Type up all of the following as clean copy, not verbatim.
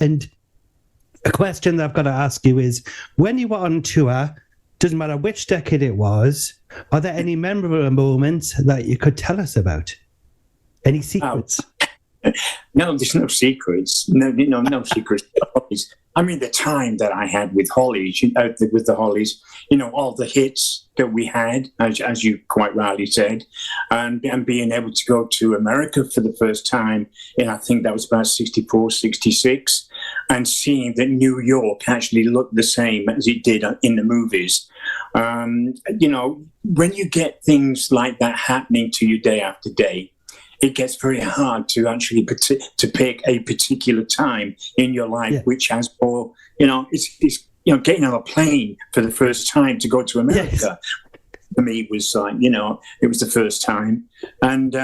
And a question that I've got to ask you is, when you were on tour, doesn't matter which decade it was, are there any memorable moments that you could tell us about? Any secrets? No, there's no secrets. No secrets. I mean, the time that I had with Hollies, with the Hollies, all the hits that we had, as you quite rightly said, and being able to go to America for the first time, I think that was about 64, 66, and seeing that New York actually looked the same as it did in the movies. When you get things like that happening to you day after day, it gets very hard to actually to pick a particular time in your life, which has more, it's getting on a plane for the first time to go to America. Yes. For me, it was like, it was the first time. And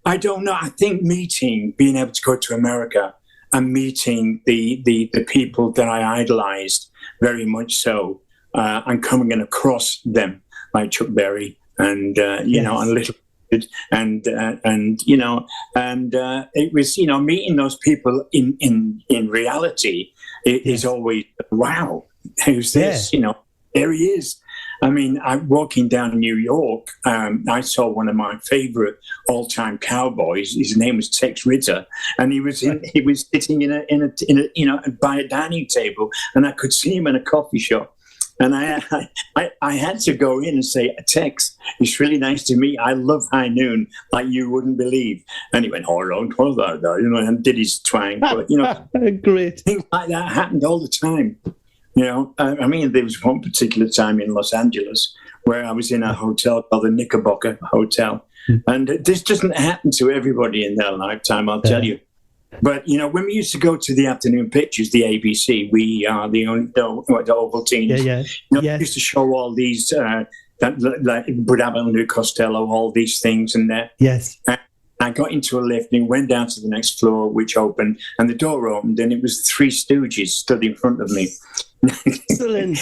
I don't know, I think being able to go to America and meeting the people that I idolized very much so, and coming in across them, like Chuck Berry and, and Little, and it was, meeting those people in reality is always, wow, who's this? There he is. I mean, walking down New York, I saw one of my favorite all-time cowboys. His name was Tex Ritter, and he was sitting in a by a dining table, and I could see him in a coffee shop. And I had to go in and say, Tex, it's really nice to meet you. I love High Noon like you wouldn't believe. And he went, and did his twang. But, great. Things like that happened all the time. I mean, there was one particular time in Los Angeles where I was in a hotel called the Knickerbocker Hotel. And this doesn't happen to everybody in their lifetime, I'll tell you. But, when we used to go to the afternoon pictures, the ABC, we are the Ovaltines. Used to show all these, like Abbott and Costello, all these things and that. Yes. And I got into a lift and went down to the next floor, which opened, and the door opened, and it was the Three Stooges stood in front of me. Excellent.